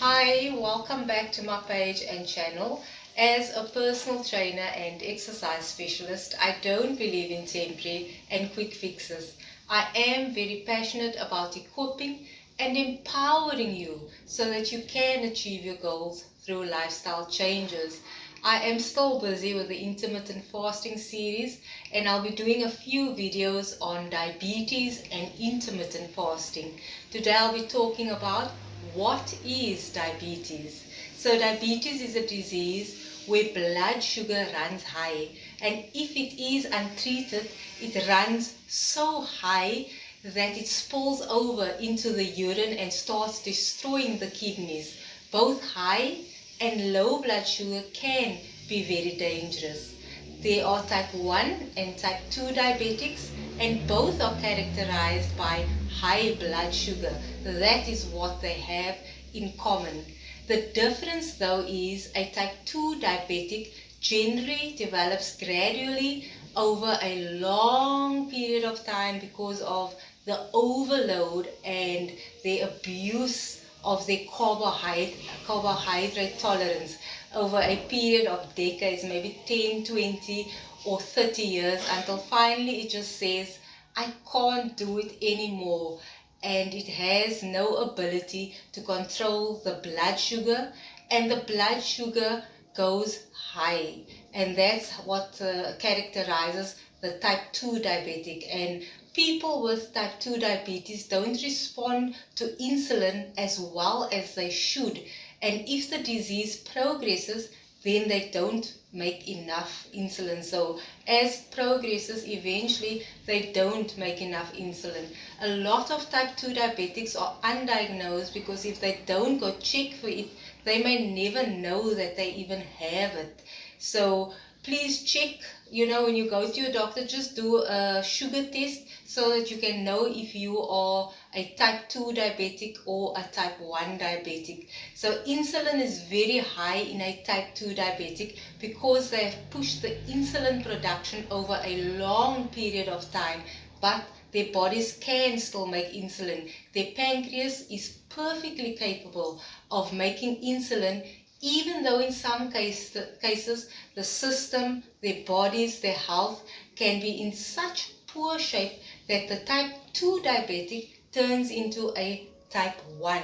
Hi, welcome back to my page and channel. As a personal trainer and exercise specialist, I don't believe in temporary and quick fixes. I am very passionate about equipping and empowering you so that you can achieve your goals through lifestyle changes. I am still busy with the intermittent fasting series, and I'll be doing a few videos on diabetes and intermittent fasting. Today I'll be talking about what is diabetes. So diabetes is a disease where blood sugar runs high, and if it is untreated, it runs so high that it spills over into the urine and starts destroying the kidneys. Both high and low blood sugar can be very dangerous. There are type 1 and type 2 diabetics, and both are characterized by high blood sugar. That is what they have in common. The difference though is a type 2 diabetic generally develops gradually over a long period of time because of the overload and the abuse of their carbohydrate tolerance over a period of decades, maybe 10, 20 or 30 years, until finally it just says, I can't do it anymore. And it has no ability to control the blood sugar, and the blood sugar goes high. And that's what characterizes the type 2 diabetic. And people with type 2 diabetes don't respond to insulin as well as they should. And if the disease progresses, then they don't make enough insulin. So as progresses, eventually they don't make enough insulin. A lot of type 2 diabetics are undiagnosed because if they don't go check for it, they may never know that they even have it. So please check, when you go to your doctor, just do a sugar test so that you can know if you are a type 2 diabetic or a type 1 diabetic. So insulin is very high in a type 2 diabetic because they have pushed the insulin production over a long period of time, but their bodies can still make insulin. Their pancreas is perfectly capable of making insulin, even though in some cases the system, their bodies, their health can be in such poor shape that the type 2 diabetic turns into a type 1,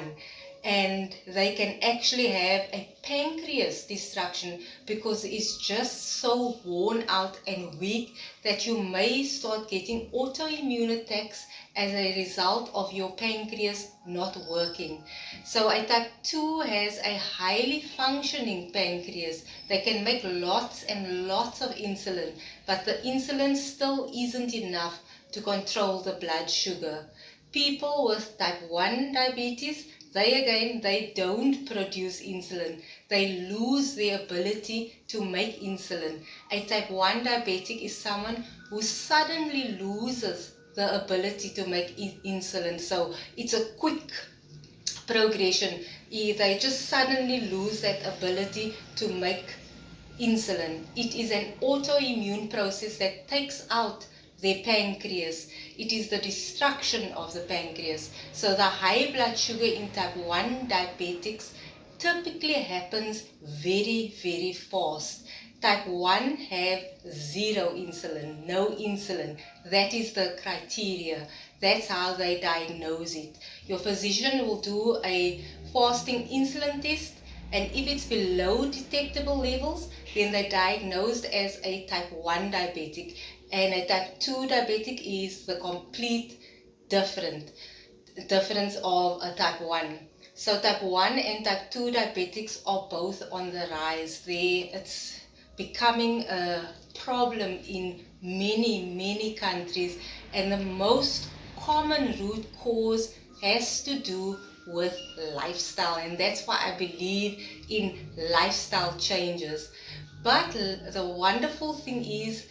and they can actually have a pancreas destruction because it's just so worn out and weak that you may start getting autoimmune attacks as a result of your pancreas not working. So a type 2 has a highly functioning pancreas. They can make lots and lots of insulin, but the insulin still isn't enough to control the blood sugar. People with type 1 diabetes, they don't produce insulin. They lose their ability to make insulin. A type 1 diabetic is someone who suddenly loses the ability to make insulin. So it's a quick progression. They just suddenly lose that ability to make insulin. It is an autoimmune process that takes out their pancreas. It is the destruction of the pancreas. So the high blood sugar in type 1 diabetics typically happens very, very fast. Type 1 have zero insulin, no insulin. That is the criteria. That's how they diagnose it. Your physician will do a fasting insulin test, and if it's below detectable levels, then they're diagnosed as a type 1 diabetic. And a type 2 diabetic is the complete difference of a type 1. So type 1 and type 2 diabetics are both on the rise. It's becoming a problem in many, many countries, and the most common root cause has to do with lifestyle, and that's why I believe in lifestyle changes. But the wonderful thing is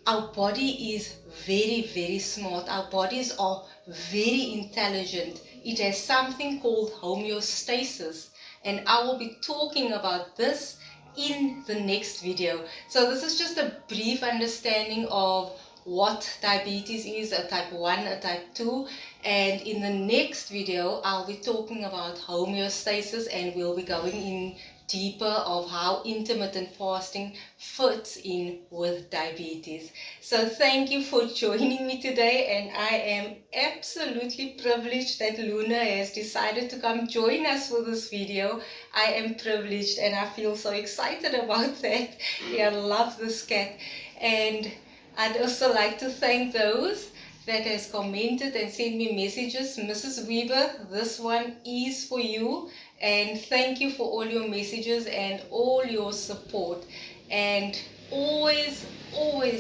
our body is very, very smart. Our bodies are very intelligent. It has something called homeostasis, and I will be talking about this in the next video. So this is just a brief understanding of what diabetes is, a type 1, a type 2. And in the next video, I'll be talking about homeostasis, and we'll be going in deeper of how intermittent fasting fits in with diabetes. So thank you for joining me today, and I am absolutely privileged that Luna has decided to come join us for this video. I am privileged and I feel so excited about that. Yeah, I love this cat. And I'd also like to thank those that has commented and sent me messages. Mrs. Weber, this one is for you, and thank you for all your messages and all your support. And always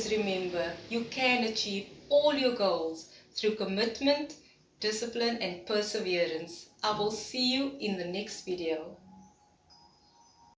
remember, you can achieve all your goals through commitment, discipline and perseverance. I will see you in the next video.